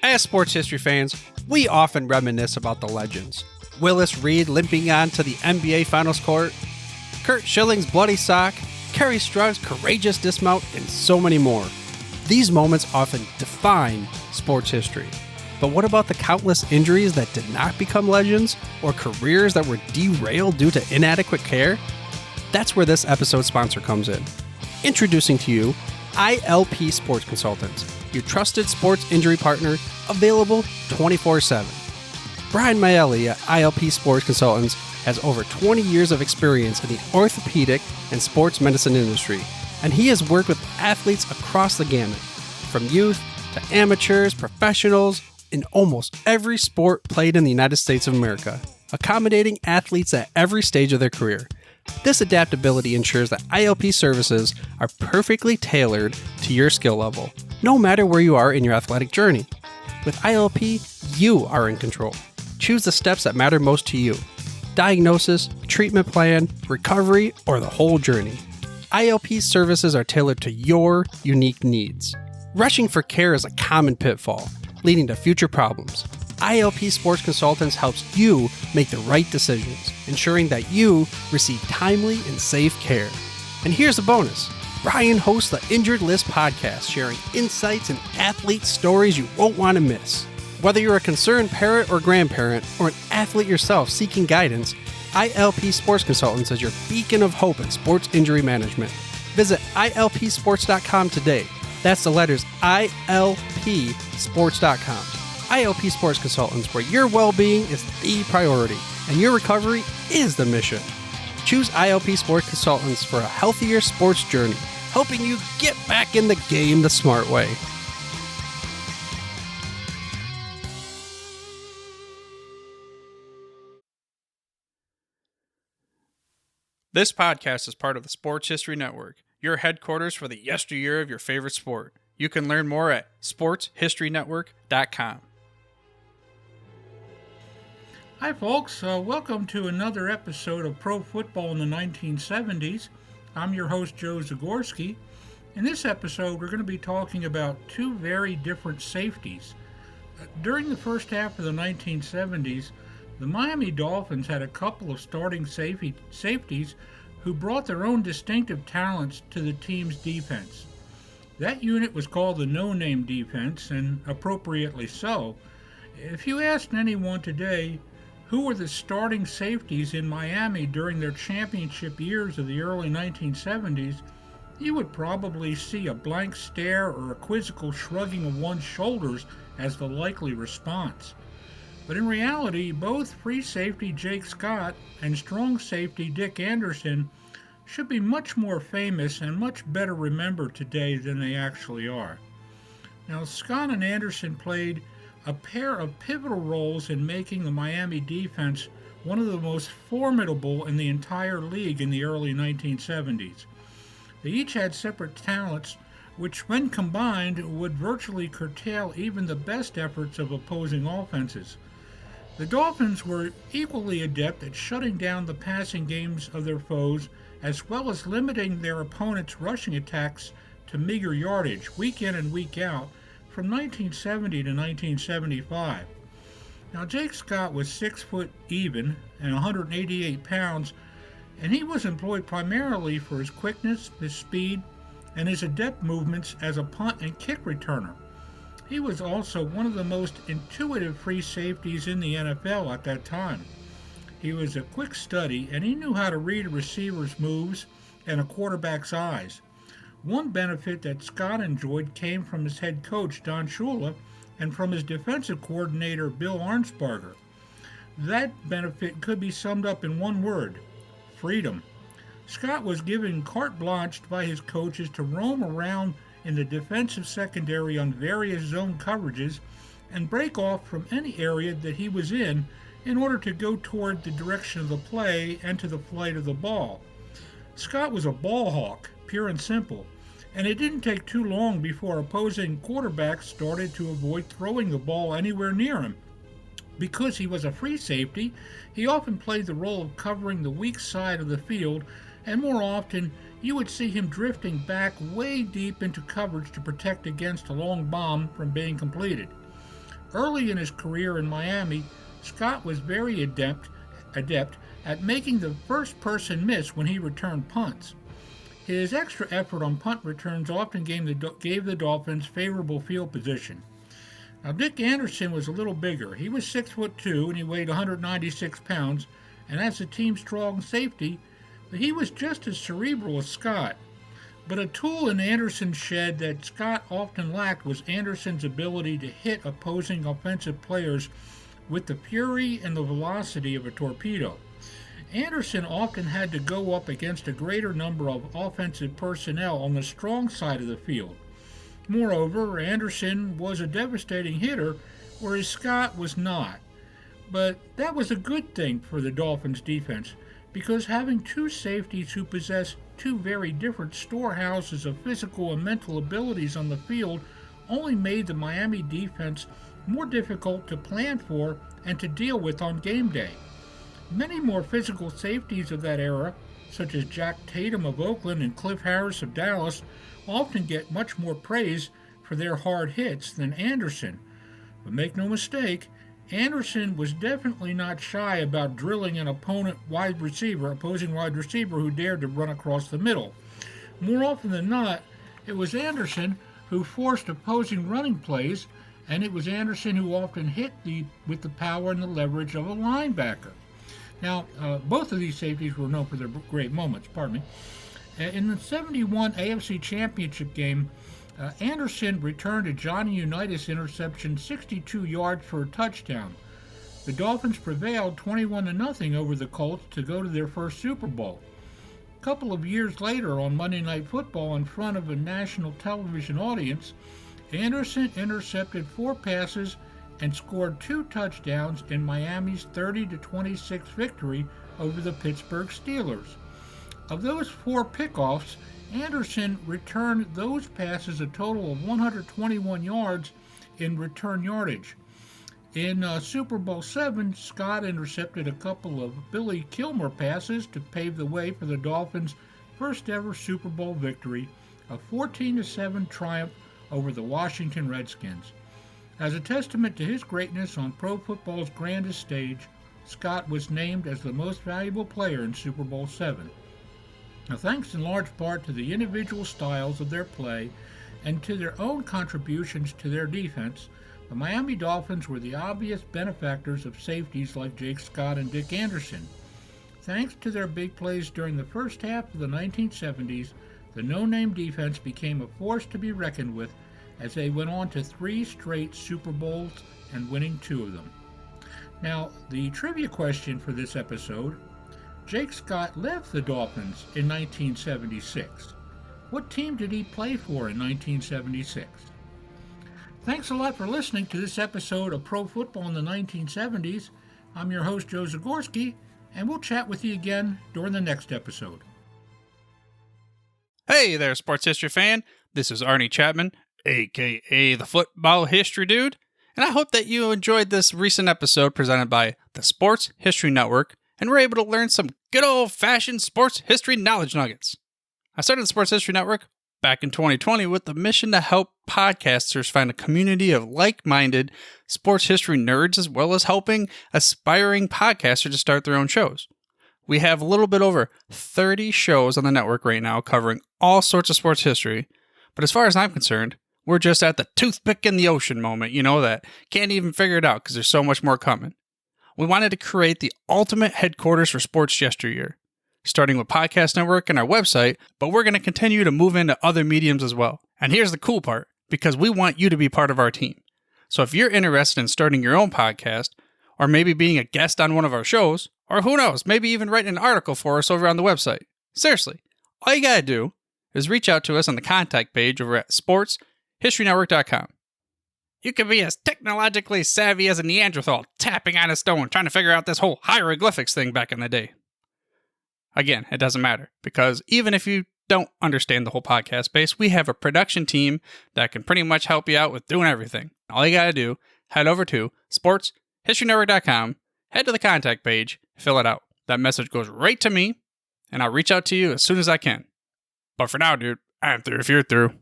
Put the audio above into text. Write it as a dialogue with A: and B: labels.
A: As sports history fans, we often reminisce about the legends. Willis Reed limping onto the NBA Finals court, Curt Schilling's bloody sock, Kerry Strug's courageous dismount, and so many more. These moments often define sports history. But what about the countless injuries that did not become legends, or careers that were derailed due to inadequate care? That's where this episode's sponsor comes in. Introducing to you, ILP Sports Consultants, your trusted sports injury partner, available 24/7. Brian Maelli at ILP Sports Consultants has over 20 years of experience in the orthopedic and sports medicine industry, and he has worked with athletes across the gamut, from youth to amateurs, professionals, in almost every sport played in the United States of America, accommodating athletes at every stage of their career. This adaptability ensures that ILP services are perfectly tailored to your skill level, no matter where you are in your athletic journey. With ILP, you are in control. Choose the steps that matter most to you. Diagnosis, treatment plan, recovery, or the whole journey. ILP services are tailored to your unique needs. Rushing for care is a common pitfall, leading to future problems. ILP Sports Consultants helps you make the right decisions, ensuring that you receive timely and safe care. And here's a bonus. Brian hosts the Injured List podcast, sharing insights and athlete stories you won't want to miss. Whether you're a concerned parent or grandparent, or an athlete yourself seeking guidance, ILP Sports Consultants is your beacon of hope in sports injury management. Visit ilpsports.com today. That's the letters ilpsports.com. ILP Sports Consultants, where your well-being is the priority and your recovery is the mission. Choose ILP Sports Consultants for a healthier sports journey, helping you get back in the game the smart way. This podcast is part of the Sports History Network, your headquarters for the yesteryear of your favorite sport. You can learn more at sportshistorynetwork.com.
B: Hi folks, welcome to another episode of Pro Football in the 1970s. I'm your host Joe Zagorski. In this episode we're going to be talking about two very different safeties. During the first half of the 1970s, the Miami Dolphins had a couple of starting safeties who brought their own distinctive talents to the team's defense. That unit was called the no-name defense, and appropriately so. If you asked anyone today who were the starting safeties in Miami during their championship years of the early 1970s, you would probably see a blank stare or a quizzical shrugging of one's shoulders as the likely response. But in reality, both free safety Jake Scott and strong safety Dick Anderson should be much more famous and much better remembered today than they actually are. Now, Scott and Anderson played a pair of pivotal roles in making the Miami defense one of the most formidable in the entire league in the early 1970s. They each had separate talents which, when combined, would virtually curtail even the best efforts of opposing offenses. The Dolphins were equally adept at shutting down the passing games of their foes, as well as limiting their opponents' rushing attacks to meager yardage week in and week out from 1970 to 1975. Now, Jake Scott was 6 foot even and 188 pounds, and he was employed primarily for his quickness, his speed, and his adept movements as a punt and kick returner. He was also one of the most intuitive free safeties in the NFL at that time. He was a quick study, and he knew how to read a receiver's moves and a quarterback's eyes. One benefit that Scott enjoyed came from his head coach, Don Shula, and from his defensive coordinator, Bill Arnsparger. That benefit could be summed up in one word: freedom. Scott was given carte blanche by his coaches to roam around in the defensive secondary on various zone coverages and break off from any area that he was in order to go toward the direction of the play and to the flight of the ball. Scott was a ball hawk, pure and simple, and it didn't take too long before opposing quarterbacks started to avoid throwing the ball anywhere near him. Because he was a free safety, he often played the role of covering the weak side of the field, and more often you would see him drifting back way deep into coverage to protect against a long bomb from being completed. Early in his career in Miami, Scott was very adept at making the first person miss when he returned punts. His extra effort on punt returns often gave the Dolphins favorable field position. Now, Dick Anderson was a little bigger. He was 6'2" and he weighed 196 pounds, and as the team's strong safety, but he was just as cerebral as Scott. But a tool in Anderson's shed that Scott often lacked was Anderson's ability to hit opposing offensive players with the fury and the velocity of a torpedo. Anderson often had to go up against a greater number of offensive personnel on the strong side of the field. Moreover, Anderson was a devastating hitter, whereas Scott was not. But that was a good thing for the Dolphins defense, because having two safeties who possess two very different storehouses of physical and mental abilities on the field only made the Miami defense more difficult to plan for and to deal with on game day. Many more physical safeties of that era, such as Jack Tatum of Oakland and Cliff Harris of Dallas, often get much more praise for their hard hits than Anderson. But make no mistake, Anderson was definitely not shy about drilling an opposing wide receiver who dared to run across the middle. More often than not, it was Anderson who forced opposing running plays, and it was Anderson who often hit with the power and the leverage of a linebacker. Now, both of these safeties were known for their great moments. In the 71 AFC Championship game, Anderson returned a Johnny Unitas interception 62 yards for a touchdown. The Dolphins prevailed 21-0 over the Colts to go to their first Super Bowl. A couple of years later, on Monday Night Football in front of a national television audience, Anderson intercepted 4 passes and scored 2 touchdowns in Miami's 30-26 victory over the Pittsburgh Steelers. Of those 4 pickoffs, Anderson returned those passes a total of 121 yards in return yardage. In Super Bowl VII, Scott intercepted a couple of Billy Kilmer passes to pave the way for the Dolphins' first ever Super Bowl victory, a 14-7 triumph over the Washington Redskins. As a testament to his greatness on pro football's grandest stage, Scott was named as the most valuable player in Super Bowl VII. Now, thanks in large part to the individual styles of their play and to their own contributions to their defense, the Miami Dolphins were the obvious benefactors of safeties like Jake Scott and Dick Anderson. Thanks to their big plays during the first half of the 1970s, the no-name defense became a force to be reckoned with as they went on to 3 straight Super Bowls and winning 2 of them. Now, the trivia question for this episode: Jake Scott left the Dolphins in 1976. What team did he play for in 1976? Thanks a lot for listening to this episode of Pro Football in the 1970s. I'm your host, Joe Zagorski, and we'll chat with you again during the next episode.
A: Hey there, sports history fan. This is Arnie Chapman, a.k.a. the Football History Dude, and I hope that you enjoyed this recent episode presented by the Sports History Network and were able to learn some good old-fashioned sports history knowledge nuggets. I started the Sports History Network back in 2020 with the mission to help podcasters find a community of like-minded sports history nerds, as well as helping aspiring podcasters to start their own shows. We have a little bit over 30 shows on the network right now covering all sorts of sports history, but as far as I'm concerned, we're just at the toothpick in the ocean moment, that can't even figure it out because there's so much more coming. We wanted to create the ultimate headquarters for sports yesteryear, starting with Podcast Network and our website, but we're going to continue to move into other mediums as well. And here's the cool part, because we want you to be part of our team. So if you're interested in starting your own podcast, or maybe being a guest on one of our shows, or who knows, maybe even writing an article for us over on the website, seriously, all you got to do is reach out to us on the contact page over at sportshistorynetwork.com. You can be as technologically savvy as a Neanderthal tapping on a stone trying to figure out this whole hieroglyphics thing back in the day. Again, it doesn't matter, because even if you don't understand the whole podcast space, we have a production team that can pretty much help you out with doing everything. All you got to do, head over to sportshistorynetwork.com, head to the contact page, fill it out. That message goes right to me, and I'll reach out to you as soon as I can. But for now, dude, I'm through if you're through.